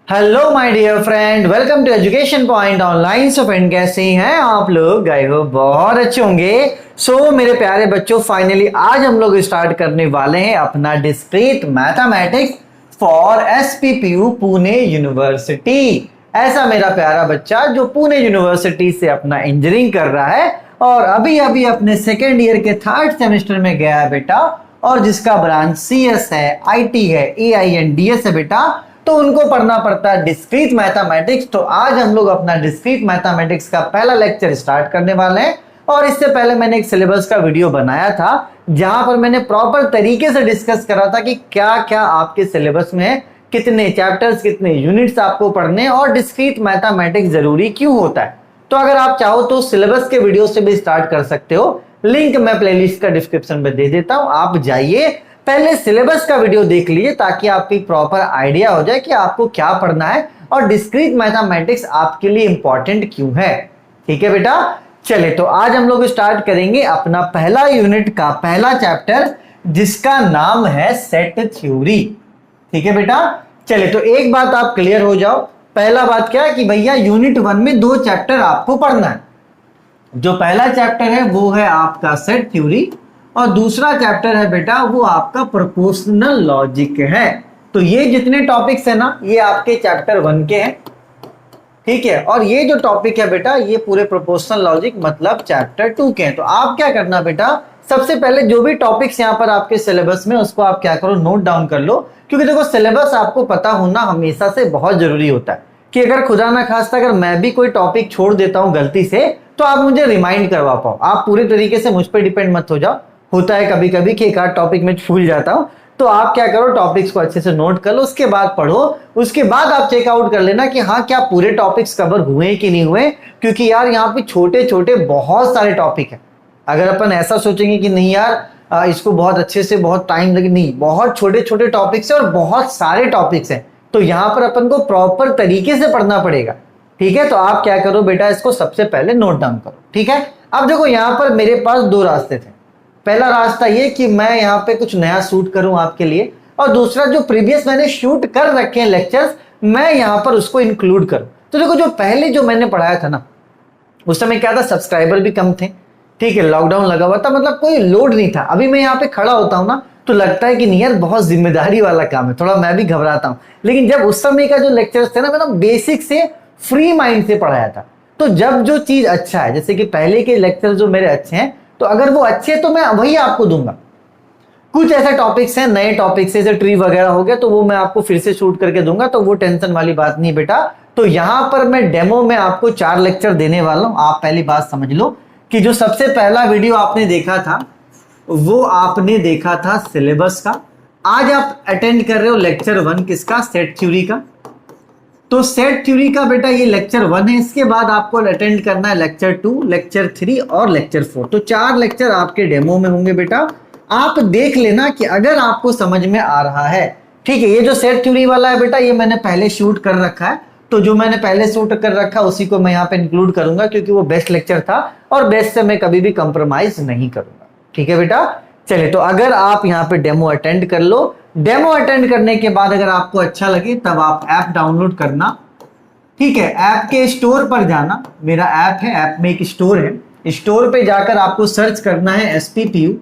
Hello my dear friend, welcome to education point online. So friend, कैसे हैं आप लोग? आई होप बहुत अच्छे होंगे। सो मेरे प्यारे बच्चों, फाइनली आज हम लोग स्टार्ट करने वाले हैं अपना discrete mathematics for SPPU Pune university. ऐसा मेरा प्यारा बच्चा जो पुणे यूनिवर्सिटी से अपना इंजीनियरिंग कर रहा है और अभी अभी अपने सेकेंड ईयर के थर्ड सेमेस्टर में गया है बेटा, और जिसका ब्रांच सीएस है, आईटी है, एआईएनडीएस है बेटा, तो उनको पढ़ना पड़ता है डिस्क्रीट मैथमेटिक्स। तो आज हम लोग अपना डिस्क्रीट मैथमेटिक्स का पहला लेक्चर स्टार्ट करने वाले हैं। और इससे पहले मैंने एक सिलेबस का वीडियो बनाया था जहां पर मैंने प्रॉपर तरीके से डिस्कस करा था कि क्या क्या आपके सिलेबस में है, कितने चैप्टर्स, कितने यूनिट्स आपको पढ़ने और डिस्क्रीट मैथमेटिक्स जरूरी क्यों होता है। तो अगर आप चाहो तो सिलेबस के वीडियो से भी स्टार्ट कर सकते हो, लिंक मैं प्लेलिस्ट का डिस्क्रिप्शन में दे देता हूं। आप जाइए, पहले सिलेबस का वीडियो देख लीजिए ताकि आपकी प्रॉपर आइडिया हो जाए कि आपको क्या पढ़ना है और डिस्क्रीट मैथमेटिक्स आपके लिए इंपॉर्टेंट क्यों है। ठीक है बेटा, चले तो आज हम लोग स्टार्ट करेंगे अपना पहला यूनिट का पहला चैप्टर, जिसका नाम है सेट थ्योरी। ठीक है बेटा, चले तो एक बात आप क्लियर हो जाओ। पहला बात क्या है कि भैया यूनिट 1 में 2 चैप्टर आपको पढ़ना है। जो पहला चैप्टर है वो है आपका सेट थ्योरी और दूसरा चैप्टर है बेटा वो आपका प्रोपोर्शनल लॉजिक है। तो ये जितने टॉपिक्स है ना, ये आपके चैप्टर 1 के हैं। ठीक है, और ये जो टॉपिक है बेटा ये पूरे प्रोपोर्शनल लॉजिक मतलब चैप्टर 2 के हैं। तो आप क्या करना बेटा, सबसे पहले जो भी टॉपिक्स यहाँ पर आपके सिलेबस में, उसको आप क्या करो, नोट डाउन कर लो। क्योंकि देखो, सिलेबस आपको पता होना हमेशा से बहुत जरूरी होता है कि अगर खुदा ना खास्ता अगर मैं भी कोई टॉपिक छोड़ देता हूं गलती से, तो आप मुझे रिमाइंड करवा पाओ। आप पूरे तरीके से मुझ पर डिपेंड मत हो जाओ। होता है कभी कभी कि एक आध टॉपिक में भूल जाता हूं, तो आप क्या करो, टॉपिक्स को अच्छे से नोट कर लो, उसके बाद पढ़ो। उसके बाद आप चेकआउट कर लेना कि हाँ क्या पूरे टॉपिक्स कवर हुए कि नहीं हुए। क्योंकि यार यहाँ पे छोटे छोटे बहुत सारे टॉपिक है। अगर अपन ऐसा सोचेंगे कि नहीं यार इसको बहुत अच्छे से बहुत टाइम लगे, नहीं, बहुत छोटे छोटे टॉपिक्स है और बहुत सारे टॉपिक्स हैं। तो यहाँ पर अपन को प्रॉपर तरीके से पढ़ना पड़ेगा। ठीक है, तो आप क्या करो बेटा, इसको सबसे पहले नोट डाउन करो। ठीक है, अब देखो यहाँ पर मेरे पास 2 रास्ते थे। पहला रास्ता ये कि मैं यहाँ पे कुछ नया शूट करूं आपके लिए, और दूसरा जो प्रीवियस मैंने शूट कर रखे हैं लेक्चर्स, मैं यहाँ पर उसको इंक्लूड करूं। तो देखो, जो पहले जो मैंने पढ़ाया था ना, उस समय क्या था, सब्सक्राइबर भी कम थे। ठीक है, लॉकडाउन लगा हुआ था, मतलब कोई लोड नहीं था। अभी मैं यहाँ पे खड़ा होता हूँ ना, तो लगता है कि नहीं यार बहुत जिम्मेदारी वाला काम है, थोड़ा मैं भी घबराता हूँ। लेकिन जब उस समय का जो लेक्चर्स थे ना, मैंने बेसिक से फ्री माइंड से पढ़ाया था। तो जब जो चीज अच्छा है, जैसे कि पहले के लेक्चर जो मेरे अच्छे हैं, तो अगर वो अच्छे तो मैं वही आपको दूंगा। कुछ ऐसे टॉपिक्स हैं, नए टॉपिक्स जैसे ट्री वगैरह हो गया, तो वो मैं आपको फिर से शूट करके दूंगा, तो वो टेंशन वाली बात नहीं बेटा। तो यहां पर मैं डेमो में आपको 4 लेक्चर देने वाला हूं। आप पहली बात समझ लो कि जो सबसे पहला वीडियो आपने देखा था वो आपने देखा था सिलेबस का। आज आप अटेंड कर रहे हो लेक्चर 1 किसका, सेट थ्योरी का। तो सेट थ्योरी का बेटा ये लेक्चर 1 है। इसके बाद आपको अटेंड करना है लेक्चर 2, लेक्चर 3 और लेक्चर 4। तो 4 लेक्चर आपके डेमो में होंगे बेटा। आप देख लेना कि अगर आपको समझ में आ रहा है। ठीक है, ये जो सेट थ्योरी वाला है बेटा, ये मैंने पहले शूट कर रखा है। तो जो मैंने पहले शूट कर रखा है उसी को मैं यहाँ पे इंक्लूड करूंगा, क्योंकि वो बेस्ट लेक्चर था और बेस्ट से मैं कभी भी कंप्रोमाइज नहीं करूंगा। ठीक है बेटा, चलिए तो अगर आप यहाँ पे डेमो अटेंड कर लो, डेमो अटेंड करने के बाद अगर आपको अच्छा लगे तब आप ऐप डाउनलोड करना। ठीक है, ऐप के स्टोर पर जाना। मेरा ऐप है, ऐप में एक स्टोर है, स्टोर पे जाकर आपको सर्च करना है एसपीपीयू।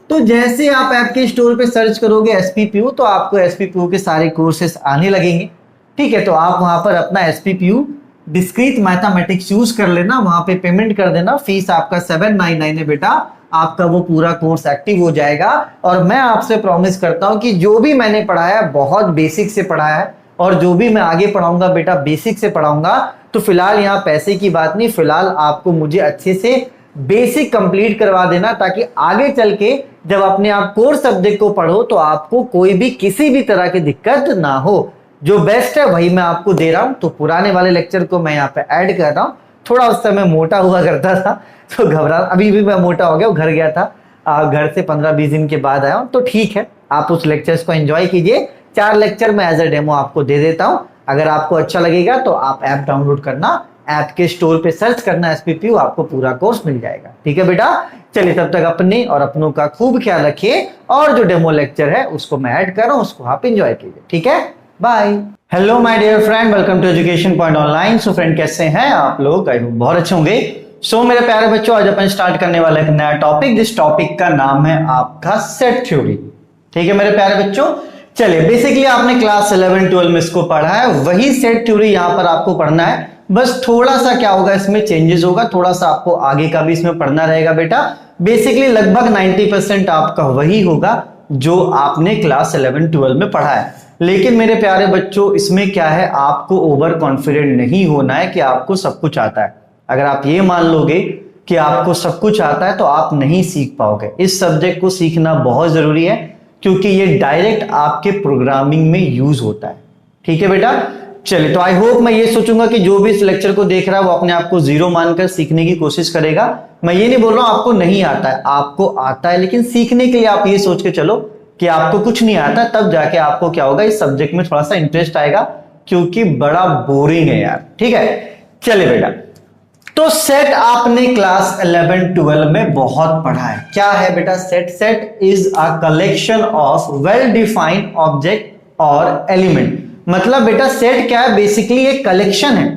तो जैसे आप ऐप के स्टोर पे सर्च करोगे एसपीपीयू, तो आपको एसपीपीयू के सारे कोर्सेस आने लगेंगे। ठीक है, तो आप वहां पर अपना एसपीपीयू डिस्क्रीट मैथमेटिक्स यूज कर लेना, वहां पे पेमेंट कर देना। फीस आपका 799 है बेटा, आपका वो पूरा कोर्स एक्टिव हो जाएगा। और मैं आपसे प्रॉमिस करता हूं कि जो भी मैंने पढ़ाया बहुत बेसिक से पढ़ाया है, और जो भी मैं आगे पढ़ाऊंगा बेटा बेसिक से पढ़ाऊंगा। तो फिलहाल यहाँ पैसे की बात नहीं, फिलहाल आपको मुझे अच्छे से बेसिक कंप्लीट करवा देना, ताकि आगे चल के जब अपने आप कोर सब्जेक्ट को पढ़ो तो आपको कोई भी किसी भी तरह की दिक्कत ना हो। जो बेस्ट है वही मैं आपको दे रहा हूं। तो पुराने वाले लेक्चर को मैं यहाँ पे ऐड कर रहा हूँ। थोड़ा उस समय मोटा हुआ करता था तो घबरा, अभी भी मैं मोटा हो गया, घर गया था, घर से 15-20 दिन के बाद आया हूं। तो ठीक है, आप उस लेक्चर्स को एंजॉय कीजिए। 4 लेक्चर मैं एज अ डेमो आपको दे देता हूं। अगर आपको अच्छा लगेगा तो आप ऐप डाउनलोड करना, ऐप के स्टोर पे सर्च करना एसपीपीयू, आपको पूरा कोर्स मिल जाएगा। ठीक है बेटा, चलिए तब तक अपने और अपनों का खूब ख्याल रखिए, और जो डेमो लेक्चर है उसको मैं ऐड कर रहा हूं, उसको आप एंजॉय कीजिए। ठीक है, bye. Hello my dear friend, welcome to education point online. So friend, कैसे हैं आप लोग? आई होप बहुत अच्छे होंगे। सो मेरे प्यारे बच्चों, आज अपन स्टार्ट करने वाला एक नया टॉपिक। जिस टॉपिक का नाम है आपका सेट थ्योरी। ठीक है मेरे प्यारे बच्चों, चलिए बेसिकली आपने क्लास 11 12 में इसको पढ़ा है, वही सेट थ्योरी यहां पर आपको पढ़ना है। बस थोड़ा सा क्या होगा, इसमें चेंजेस होगा, थोड़ा सा आपको आगे का भी इसमें पढ़ना रहेगा बेटा। बेसिकली लगभग 90% आपका वही होगा जो आपने क्लास 11 12 में पढ़ा है। लेकिन मेरे प्यारे बच्चों, इसमें क्या है, आपको ओवर कॉन्फिडेंट नहीं होना है कि आपको सब कुछ आता है। अगर आप ये मान लोगे कि आपको सब कुछ आता है तो आप नहीं सीख पाओगे। इस सब्जेक्ट को सीखना बहुत जरूरी है, क्योंकि ये डायरेक्ट आपके प्रोग्रामिंग में यूज होता है। ठीक है बेटा, चलिए तो आई होप, मैं ये सोचूंगा कि जो भी इस लेक्चर को देख रहा है वो अपने आप को जीरो मानकर सीखने की कोशिश करेगा। मैं ये नहीं बोल रहा हूं आपको नहीं आता है, आपको आता है, लेकिन सीखने के लिए आप ये सोच के चलो कि आपको कुछ नहीं आता, तब जाके आपको क्या होगा, इस सब्जेक्ट में थोड़ा सा इंटरेस्ट आएगा, क्योंकि बड़ा बोरिंग है यार। ठीक है, चलिए बेटा, तो सेट आपने क्लास 11 12 में बहुत पढ़ा है। क्या है बेटा set? Set is a collection of well defined object और एलिमेंट। मतलब बेटा सेट क्या है? बेसिकली एक कलेक्शन है,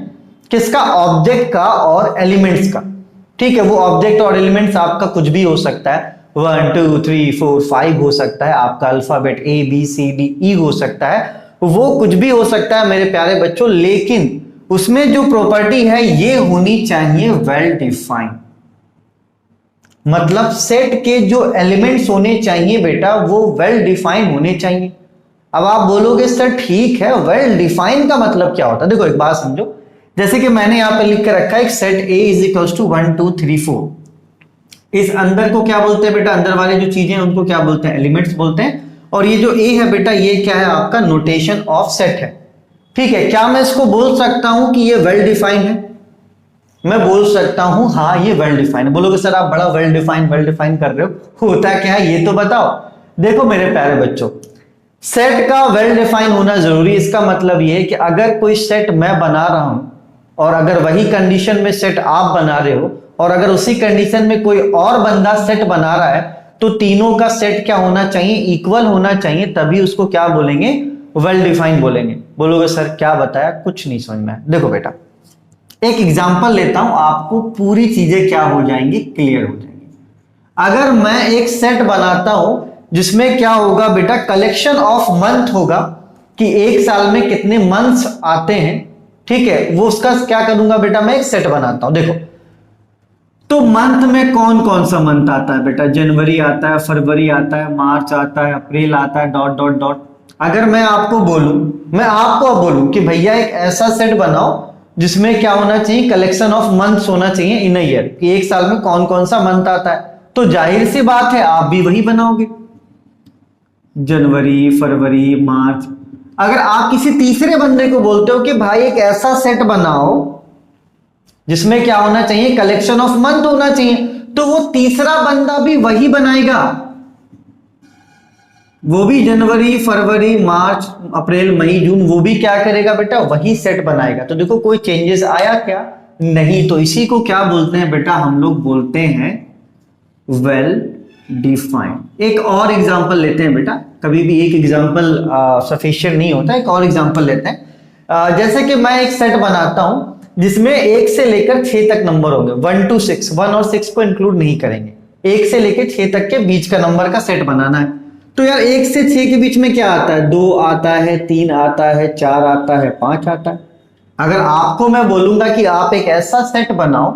किसका? ऑब्जेक्ट का और एलिमेंट्स का। ठीक है, वो ऑब्जेक्ट और एलिमेंट्स आपका कुछ भी हो सकता है, 1 2 3 4 5 हो सकता है, आपका अल्फाबेट ABCDE हो सकता है, वो कुछ भी हो सकता है मेरे प्यारे बच्चों। लेकिन उसमें जो प्रॉपर्टी है ये होनी चाहिए वेल डिफाइंड। मतलब सेट के जो एलिमेंट्स होने चाहिए बेटा वो वेल डिफाइंड होने चाहिए। अब आप बोलोगे सर ठीक है, वेल डिफाइंड का मतलब क्या होता है? देखो एक बात समझो, जैसे कि मैंने यहां पर लिख कर रखा है, एक set A is equals to 1 2 3 4। इस अंदर को क्या बोलते हैं बेटा? अंदर वाले जो चीजें हैं उनको क्या बोलते हैं? एलिमेंट्स बोलते हैं। और ये जो ए है बेटा, ये क्या है? आपका नोटेशन ऑफ सेट है। ठीक है, क्या मैं इसको बोल सकता हूं कि ये वेल डिफाइंड है? मैं बोल सकता हूं हाँ ये वेल डिफाइंड है। बोलोगे सर आप बड़ा वेल डिफाइंड कर रहे हो, होता क्या है ये तो बताओ। देखो मेरे प्यारे बच्चों, सेट का वेल डिफाइंड होना जरूरी। इसका मतलब ये है कि अगर कोई सेट मैं बना रहा हूं और अगर वही कंडीशन में सेट आप बना रहे हो और अगर उसी कंडीशन में कोई और बंदा सेट बना रहा है, तो तीनों का सेट क्या होना चाहिए? इक्वल होना चाहिए, तभी उसको क्या बोलेंगे? वेल डिफाइंड बोलेंगे। बोलोगे सर क्या बताया, कुछ नहीं समझ में आया। देखो बेटा एक एग्जांपल लेता हूं, आपको पूरी चीजें क्या हो जाएंगी? क्लियर हो जाएंगी। अगर मैं एक सेट बनाता हूं जिसमें क्या होगा बेटा? कलेक्शन ऑफ मंथ होगा, कि एक साल में कितने मंथ्स आते हैं। ठीक है, वो उसका क्या करूंगा बेटा? मैं एक सेट बनाता हूं। देखो तो मंथ में कौन कौन सा मंथ आता है बेटा? जनवरी आता है, फरवरी आता है, मार्च आता है, अप्रैल आता है, डॉट डॉट डॉट। अगर मैं आपको बोलूं, मैं आपको बोलूं कि भैया एक ऐसा सेट बनाओ जिसमें क्या होना चाहिए? कलेक्शन ऑफ मंथ्स होना चाहिए इन अ ईयर, कि एक साल में कौन कौन सा मंथ आता है, तो जाहिर सी बात है आप भी वही बनाओगे, जनवरी फरवरी मार्च। अगर आप किसी तीसरे बंदे को बोलते हो कि भाई एक ऐसा सेट बनाओ जिसमें क्या होना चाहिए? कलेक्शन ऑफ मंथ होना चाहिए, तो वो तीसरा बंदा भी वही बनाएगा, वो भी जनवरी फरवरी मार्च अप्रैल मई जून, वो भी क्या करेगा बेटा? वही सेट बनाएगा। तो देखो कोई चेंजेस आया क्या? नहीं। तो इसी को क्या बोलते हैं बेटा? हम लोग बोलते हैं वेल डिफाइंड। एक और एग्जांपल लेते हैं बेटा, कभी भी एक एग्जांपल सफिशिएंट नहीं होता, एक और एग्जांपल लेते हैं। जैसे कि मैं एक सेट बनाता हूं जिसमें 1 से लेकर 6 तक नंबर होंगे, 1 to 6, 1 और 6 को इंक्लूड नहीं करेंगे, 1 से लेकर 6 तक के बीच का नंबर का सेट बनाना है। तो यार 1 से 6 के बीच में क्या आता है? 2 आता है, 3 आता है, 4 आता है, 5 आता है। अगर आपको मैं बोलूंगा कि आप एक ऐसा सेट बनाओ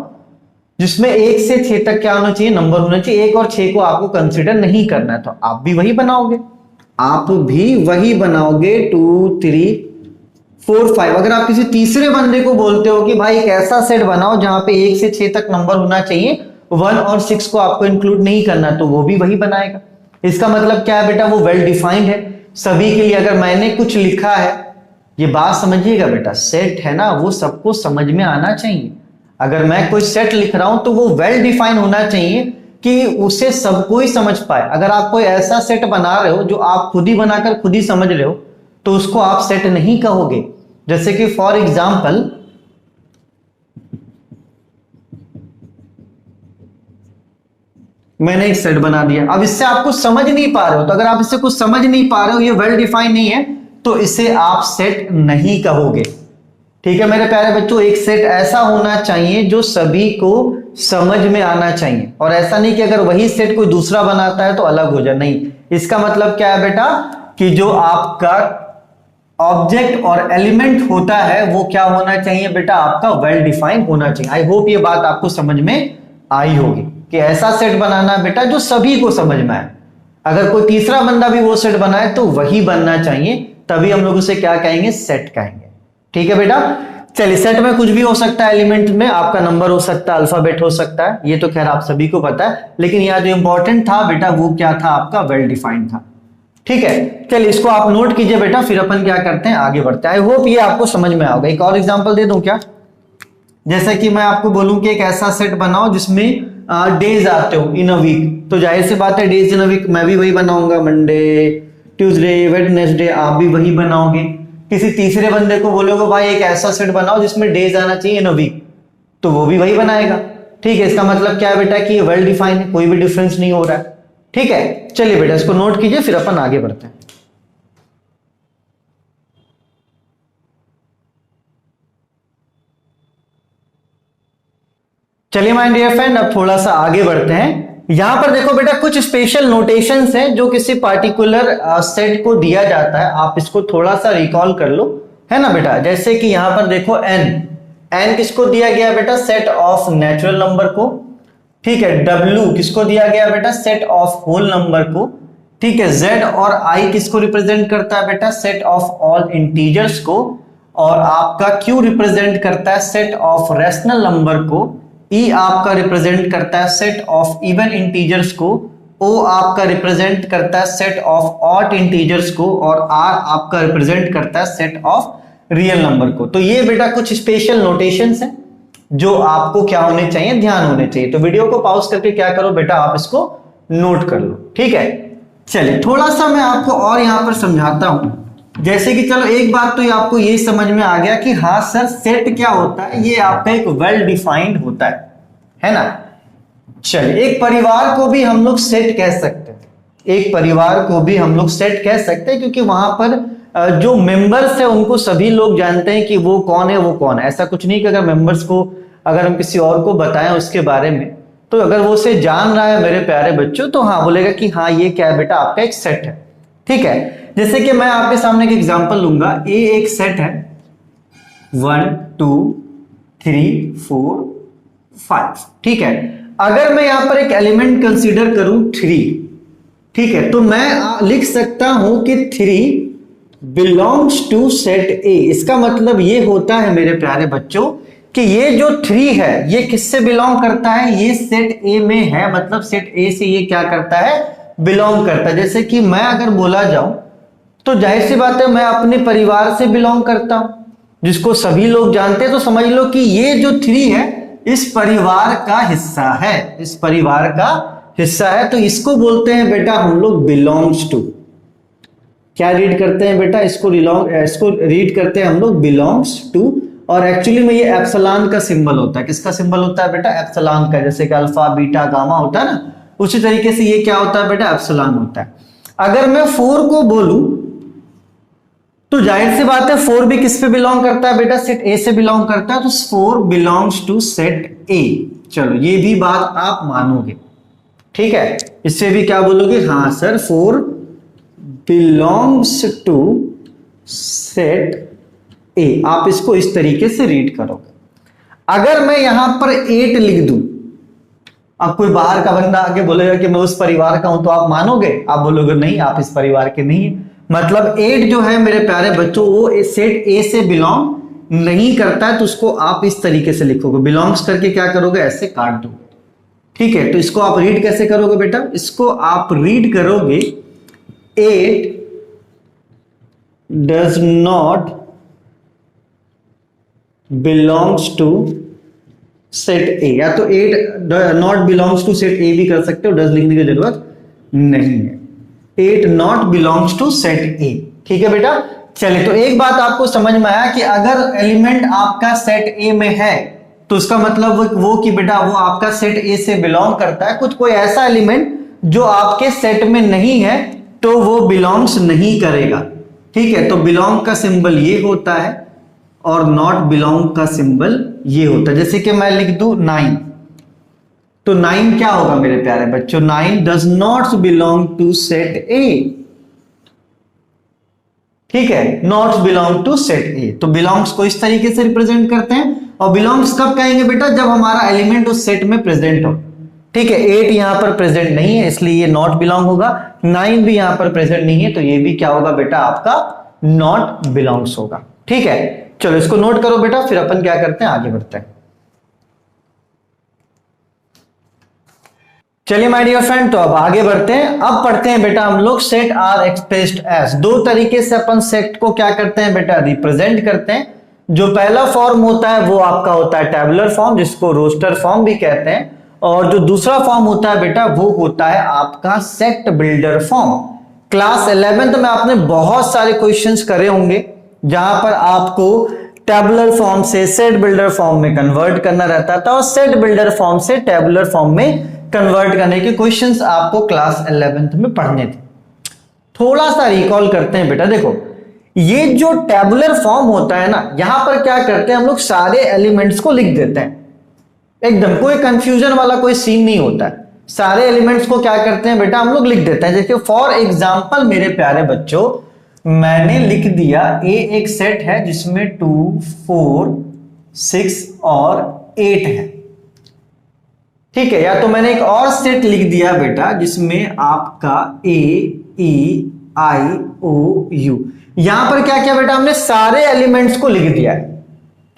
जिसमें 1 से 6 तक क्या होना चाहिए? नंबर होना चाहिए, 1 और 6 को आपको कंसिडर नहीं करना है, तो आप भी वही बनाओगे, आप भी वही बनाओगे 2 3 4 5। अगर आप किसी तीसरे बंदे को बोलते हो कि भाई एक ऐसा सेट बनाओ जहां पे 1 से 6 तक नंबर होना चाहिए, 1 और 6 को आपको इंक्लूड नहीं करना, तो वो भी वही बनाएगा। इसका मतलब क्या है बेटा? वो वेल डिफाइंड है सभी के लिए। अगर मैंने कुछ लिखा है, ये बात समझिएगा बेटा, सेट है ना, वो सबको समझ में आना चाहिए। अगर मैं कोई सेट लिख रहा हूं तो वो वेल डिफाइंड होना चाहिए कि उसे सबको ही समझ पाए। अगर आप कोई ऐसा सेट बना रहे हो जो आप खुद ही बनाकर खुद ही समझ रहे हो, तो उसको आप सेट नहीं कहोगे। जैसे कि फॉर एग्जाम्पल, मैंने एक सेट बना दिया, अब इससे आपको समझ नहीं पा रहे हो, तो अगर आप इससे कुछ समझ नहीं पा रहे हो, ये वेल डिफाइंड नहीं है, तो इसे आप सेट नहीं कहोगे। ठीक है मेरे प्यारे बच्चों, एक सेट ऐसा होना चाहिए जो सभी को समझ में आना चाहिए, और ऐसा नहीं कि अगर वही सेट कोई दूसरा बनाता है तो अलग हो जाए, नहीं। इसका मतलब क्या है बेटा कि जो आपका ऑब्जेक्ट और एलिमेंट होता है वो क्या होना चाहिए बेटा, आपका वेल डिफाइन होना चाहिए। आई होप ये बात आपको समझ में आई होगी कि ऐसा सेट बनाना बेटा जो सभी को समझ में आए। अगर कोई तीसरा बंदा भी वो सेट बनाए तो वही बनना चाहिए, तभी हम लोग उसे क्या कहेंगे, सेट कहेंगे। ठीक है बेटा, चलिए सेट में कुछ भी हो सकता है, एलिमेंट में आपका नंबर हो सकता है, अल्फाबेट हो सकता है, ये तो खैर आप सभी को पता है, लेकिन यहाँ जो इंपॉर्टेंट था बेटा वो क्या था, आपका वेल डिफाइंड था। ठीक है, चलिए इसको आप नोट कीजिए बेटा, फिर अपन क्या करते हैं, आगे बढ़ते हैं। आई होप ये आपको समझ में आओगे। एक और एग्जांपल दे दूं क्या, जैसे कि मैं आपको बोलूं कि एक ऐसा सेट बनाओ जिसमें डेज आते हो इन अ वीक, तो जाहिर सी बात है डेज इन अ वीक मैं भी वही बनाऊंगा, मंडे, ट्यूसडे, वेडनेसडे, आप भी वही बनाओगे। किसी तीसरे बंदे को बोलोगे भाई एक ऐसा सेट बनाओ जिसमें डेज आना चाहिए इन अ वीक, तो वो भी वही बनाएगा। ठीक है, इसका मतलब क्या है बेटा कि ये वेल डिफाइन है, कोई भी डिफरेंस नहीं हो रहा है। ठीक है, चलिए बेटा इसको नोट कीजिए, फिर अपन आगे बढ़ते हैं। चलिए माय डियर फ्रेंड, अब थोड़ा सा आगे बढ़ते हैं। यहां पर देखो बेटा कुछ स्पेशल नोटेशंस हैं जो किसी पार्टिकुलर सेट को दिया जाता है, आप इसको थोड़ा सा रिकॉल कर लो, है ना बेटा। जैसे कि यहां पर देखो एन किसको दिया गया बेटा, सेट ऑफ नेचुरल नंबर को। ठीक है, डब्ल्यू किसको दिया गया बेटा, सेट ऑफ होल नंबर को। ठीक है, जेड और आई किसको रिप्रेजेंट करता है बेटा, सेट ऑफ ऑल इंटीजर्स को। और आपका क्यू रिप्रेजेंट करता है सेट ऑफ रैशनल नंबर को। ई आपका रिप्रेजेंट करता है सेट ऑफ इवन इंटीजर्स को। ओ आपका रिप्रेजेंट करता है सेट ऑफ ऑड इंटीजर्स को। और आर आपका रिप्रेजेंट करता है सेट ऑफ रियल नंबर को। तो ये बेटा कुछ स्पेशल नोटेशंस हैं जो आपको क्या होने चाहिए, ध्यान होने चाहिए। तो वीडियो को पॉज करके क्या करो बेटा, आप इसको नोट कर लो। ठीक है, चलिए थोड़ा सा मैं आपको और यहां पर समझाता हूं। जैसे कि चलो एक बात तो ये आपको ये समझ में आ गया कि हाँ सर सेट क्या होता है, ये आपका एक वेल डिफाइंड होता है ना। चलिए एक परिवार को भी हम लोग सेट कह सकते हैं, एक परिवार को भी हम लोग सेट कह सकते हैं, क्योंकि वहां पर जो मेंबर्स है उनको सभी लोग जानते हैं कि वो कौन है, वो कौन है। ऐसा कुछ नहीं कि अगर मेंबर्स को अगर हम किसी और को बताएं उसके बारे में, तो अगर वो उसे जान रहा है मेरे प्यारे बच्चों, तो हाँ बोलेगा कि हाँ ये क्या है बेटा, आपका एक सेट है। ठीक है, जैसे कि मैं आपके सामने एक एग्जांपल लूंगा, ए एक सेट है 1 2 3 4 5। ठीक है, अगर मैं यहां पर एक एलिमेंट कंसीडर करूं 3, ठीक है, तो मैं लिख सकता हूं कि 3 बिलोंग्स टू सेट ए। इसका मतलब ये होता है मेरे प्यारे बच्चों कि ये जो 3 है ये किससे बिलोंग करता है, ये सेट ए में है, मतलब सेट ए से ये क्या करता है, बिलोंग करता है। जैसे कि मैं अगर बोला जाऊं तो जाहिर सी बात है मैं अपने परिवार से बिलोंग करता हूं, जिसको सभी लोग जानते हैं। तो समझ लो कि ये जो 3 है इस परिवार का हिस्सा है, इस परिवार का हिस्सा है। तो इसको बोलते हैं बेटा हम लोग बिलोंग्स टू। क्या रीड करते हैं बेटा, इसको रीड करते हैं हम लोग बिलोंग्स टू। और एक्चुअली में ये एप्सिलॉन का सिंबल होता है। किसका सिंबल होता है बेटा, एप्सिलॉन का। जैसे कि अल्फा बीटा गामा होता है ना, उसी तरीके से ये क्या होता है बेटा, एप्सिलॉन होता है। अगर मैं 4 को बोलूं तो जाहिर सी बात है 4 भी किस पे बिलोंग करता है बेटा, सेट ए से बिलोंग करता है। तो 4 बिलोंग्स टू सेट ए। चलो ये भी बात आप मानोगे, ठीक है, इससे भी क्या बोलोगे, हाँ sir 4 belongs to set A. आप इसको इस तरीके से रीड करोगे। अगर मैं यहां पर 8 लिख दूं, अब कोई बाहर का बंदा आके बोलेगा कि मैं उस परिवार का हूं, तो आप मानोगे, आप बोलोगे नहीं आप इस परिवार के नहीं है। मतलब 8 जो है मेरे प्यारे बच्चों वो सेट ए से बिलोंग नहीं करता है। तो उसको आप इस तरीके से लिखोगे, बिलोंग्स करके क्या करोगे, ऐसे काट दोगे। ठीक है, तो इसको आप रीड कैसे करोगे बेटा, इसको आप रीड करोगे 8 does not belongs to set A. या तो 8 not belongs to set A भी कर सकते हो, डज लिखने की जरूरत नहीं है। 8 not belongs to set A. ठीक है बेटा, चलिए तो एक बात आपको समझ में आया कि अगर एलिमेंट आपका सेट ए में है तो उसका मतलब वो कि बेटा वो आपका सेट ए से बिलोंग करता है। कुछ कोई ऐसा एलिमेंट जो आपके सेट में नहीं है तो वो बिलोंग्स नहीं करेगा। ठीक है, तो बिलोंग का सिंबल ये होता है और नॉट बिलोंग का सिंबल ये होता है। जैसे कि मैं लिख दूं 9, तो 9 क्या होगा मेरे प्यारे बच्चों? 9 does not belong to set A. ठीक है, not belong to set A. तो बिलोंग्स को इस तरीके से रिप्रेजेंट करते हैं। और बिलोंग्स कब कहेंगे बेटा? जब हमारा एलिमेंट उस सेट में प्रेजेंट हो। ठीक है, 8 यहां पर प्रेजेंट नहीं है इसलिए ये नॉट बिलोंग होगा। 9 भी यहां पर प्रेजेंट नहीं है तो ये भी क्या होगा बेटा? आपका नॉट बिलोंग्स होगा। ठीक है, चलो इसको नोट करो बेटा, फिर अपन क्या करते हैं, आगे बढ़ते हैं। चलिए माय डियर फ्रेंड, तो अब आगे बढ़ते हैं। अब पढ़ते हैं बेटा हम लोग सेट आर एक्सप्रेस्ड एज। दो तरीके से अपन सेट को क्या करते हैं बेटा? रिप्रेजेंट करते हैं। जो पहला फॉर्म होता है वो आपका होता है टेबुलर फॉर्म, जिसको रोस्टर फॉर्म भी कहते हैं। और जो दूसरा फॉर्म होता है बेटा वो होता है आपका set builder form. Class 11th में आपने बहुत सारे क्वेश्चंस करे होंगे जहां पर आपको टेबुलर फॉर्म से सेट बिल्डर फॉर्म में कन्वर्ट करना रहता था और सेट बिल्डर फॉर्म से टेबुलर फॉर्म में कन्वर्ट करने के क्वेश्चंस आपको क्लास 11th में पढ़ने थे। थोड़ा सा रिकॉल करते हैं बेटा। देखो, ये जो टेबुलर फॉर्म होता है ना, यहां पर क्या करते हैं हम लोग? सारे एलिमेंट्स को लिख देते हैं। एकदम कोई कंफ्यूजन वाला कोई सीन नहीं होता है। सारे एलिमेंट्स को क्या करते हैं बेटा? हम लोग लिख देते हैं। जैसे फॉर एग्जाम्पल मेरे प्यारे बच्चों, मैंने लिख दिया ए एक सेट है जिसमें 2, 4, 6 और 8 है। ठीक है, या तो मैंने एक और सेट लिख दिया बेटा जिसमें आपका ए, ई, आई, ओ, यू। यहां पर क्या किया बेटा? हमने सारे एलिमेंट्स को लिख दिया है।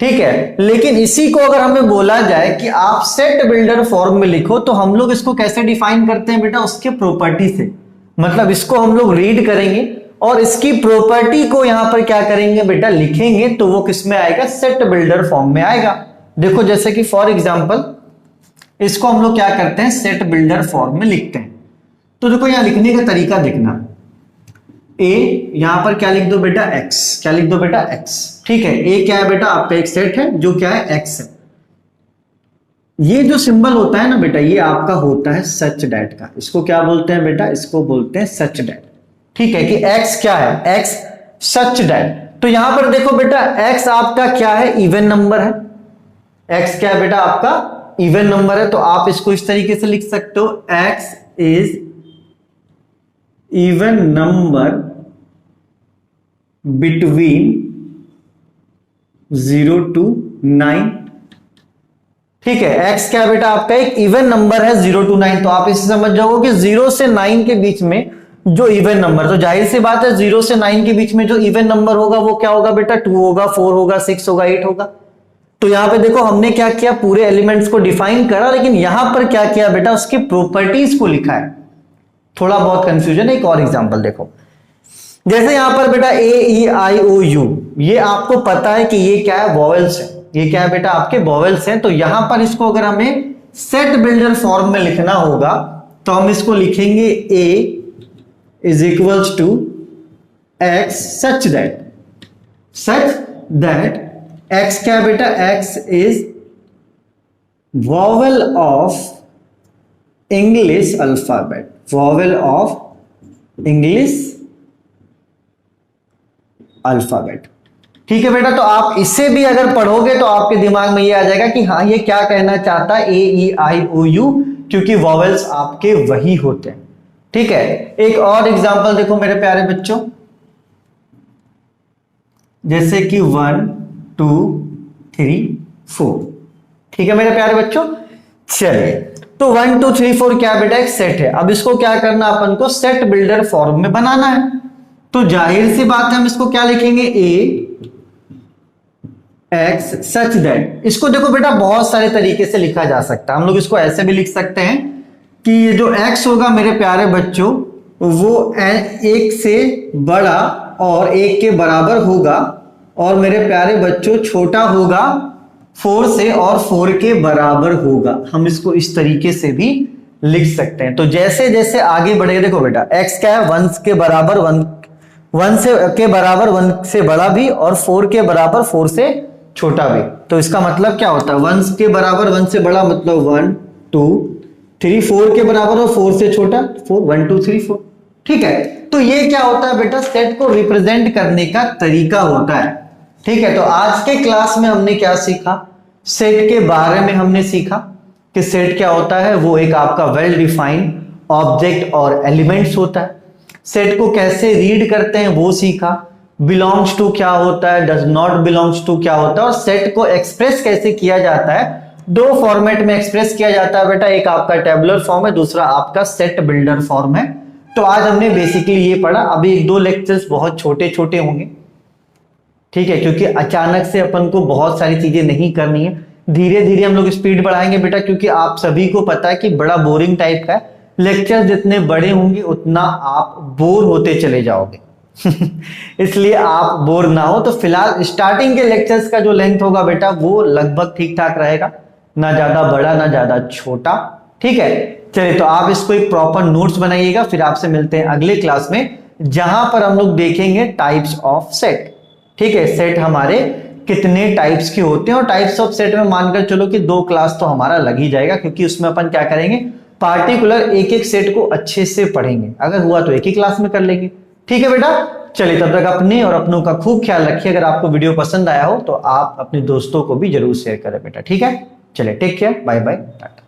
ठीक है, लेकिन इसी को अगर हमें बोला जाए कि आप सेट बिल्डर फॉर्म में लिखो, तो हम लोग इसको कैसे डिफाइन करते हैं बेटा? उसके प्रॉपर्टी से। मतलब इसको हम लोग रीड करेंगे और इसकी प्रॉपर्टी को यहां पर क्या करेंगे बेटा? लिखेंगे, तो वो किस में आएगा? सेट बिल्डर फॉर्म में आएगा। देखो, जैसे कि फॉर एग्जाम्पल इसको हम लोग क्या करते हैं? सेट बिल्डर फॉर्म में लिखते हैं। तो देखो यहां लिखने का तरीका देखना। ए, यहां पर क्या लिख दो बेटा? एक्स। क्या लिख दो बेटा? एक्स। ठीक है, ए क्या है बेटा? आपका एक सेट है जो क्या है? एक्स है। ये जो सिंबल होता है ना बेटा, ये आपका होता है सच डैट का। इसको क्या बोलते हैं बेटा? इसको बोलते हैं सच डैट। ठीक है, कि एक्स क्या है? X such that. तो यहां पर देखो बेटा, एक्स आपका क्या है? इवन नंबर है। एक्स क्या है बेटा? आपका इवन नंबर है। तो आप इसको इस तरीके से लिख सकते हो, x is even number between 0 to 9। ठीक है, एक्स क्या है बेटा? आपका एक इवन नंबर है 0 to 9। तो आप इससे समझ जाओगे कि 0 से 9 के बीच में जो इवन नंबर, तो जाहिर सी बात है 0 से 9 के बीच में जो इवन नंबर होगा वो क्या होगा बेटा? 2 होगा, 4 होगा, 6 होगा, 8 होगा। तो यहां पे देखो हमने क्या किया? पूरे एलिमेंट्स को डिफाइन करा, लेकिन यहां पर क्या किया बेटा? उसकी प्रॉपर्टीज को लिखा है। थोड़ा बहुत कंफ्यूजन है। एक और एग्जांपल देखो, जैसे यहां पर बेटा ए, ई, आई, ओ, यू, ये आपको पता है कि ये क्या है? वॉवेल्स है। ये क्या है बेटा? आपके वॉवेल्स हैं। तो यहां पर इसको अगर हमें सेट बिल्डर फॉर्म में लिखना होगा तो हम इसको लिखेंगे A is equals to x such that x क्या है बेटा? X is vowel of English alphabet. Vowel of English alphabet. ठीक है बेटा, तो आप इसे भी अगर पढ़ोगे तो आपके दिमाग में ये आ जाएगा कि हाँ ये क्या कहना चाहता है? ए, ई, आई, ओ, यू, क्योंकि वॉवेल्स आपके वही होते हैं। ठीक है, एक और एग्जांपल देखो मेरे प्यारे बच्चों, जैसे कि 1, 2, 3, 4। ठीक है मेरे प्यारे बच्चों, चलिए तो 1, 2, 3, 4 क्या बेटा? एक सेट है। अब इसको क्या करना? अपन को सेट बिल्डर फॉर्म में बनाना है। तो जाहिर सी बात है हम इसको क्या लिखेंगे? ए एक्स सच दैट। इसको देखो बेटा बहुत सारे तरीके से लिखा जा सकता है। हम लोग इसको ऐसे भी लिख सकते हैं कि ये जो एक्स होगा मेरे प्यारे बच्चों वो 1 से बड़ा और 1 के बराबर होगा, और मेरे प्यारे बच्चों छोटा होगा 4 से और 4 के बराबर होगा। हम इसको इस तरीके से भी लिख सकते हैं। तो जैसे जैसे आगे बढ़ेगा, देखो बेटा x क्या है? 1 के बराबर 1 से के बराबर 1 से बड़ा भी, और 4 के बराबर 4 से छोटा भी। तो इसका मतलब क्या होता है? 1 के बराबर 1 से बड़ा मतलब 1, 2, 3, 4 के बराबर और 4 से छोटा 4, 1, 2, 3, 4। ठीक है, तो ये क्या होता है बेटा, सेट को रिप्रेजेंट करने का तरीका होता है। ठीक है, तो आज के क्लास में हमने क्या सीखा, सेट के बारे में हमने सीखा कि सेट क्या होता है, वो एक आपका वेल डिफाइंड ऑब्जेक्ट और एलिमेंट्स होता है। सेट को कैसे रीड करते हैं वो सीखा, बिलोंग्स टू क्या होता है, डज नॉट बिलोंग्स टू क्या होता है, और सेट को एक्सप्रेस कैसे किया जाता है। दो फॉर्मेट में एक्सप्रेस किया जाता है बेटा, एक आपका टेबुलर फॉर्म है, दूसरा आपका सेट बिल्डर फॉर्म है। तो आज हमने बेसिकली ये पढ़ा। अभी एक दो लेक्चर्स बहुत छोटे छोटे होंगे, ठीक है, क्योंकि अचानक से अपन को बहुत सारी चीजें नहीं करनी है, धीरे धीरे हम लोग स्पीड बढ़ाएंगे बेटा, क्योंकि आप सभी को पता है कि बड़ा बोरिंग टाइप का है। लेक्चर जितने बड़े होंगे उतना आप बोर होते चले जाओगे इसलिए आप बोर ना हो। तो फिलहाल स्टार्टिंग के लेक्चर्स का जो लेंथ होगा बेटा वो लगभग ठीक ठाक रहेगा, ना ज्यादा बड़ा ना ज्यादा छोटा। ठीक है, चलिए तो आप इसको एक प्रॉपर नोट्स बनाइएगा, फिर आपसे मिलते हैं अगले क्लास में, जहां पर हम लोग देखेंगे टाइप्स ऑफ सेट। ठीक है, सेट हमारे कितने टाइप्स के होते हैं, और टाइप्स ऑफ सेट में मानकर चलो कि 2 क्लास तो हमारा लग ही जाएगा, क्योंकि उसमें अपन क्या करेंगे, पार्टिकुलर एक एक सेट को अच्छे से पढ़ेंगे। अगर हुआ तो एक ही क्लास में कर लेंगे। ठीक है बेटा, चलिए तब तक अपने और अपनों का खूब ख्याल रखिए। अगर आपको वीडियो पसंद आया हो तो आप अपने दोस्तों को भी जरूर शेयर करें बेटा। ठीक है, चलिए take care, bye bye, Tata.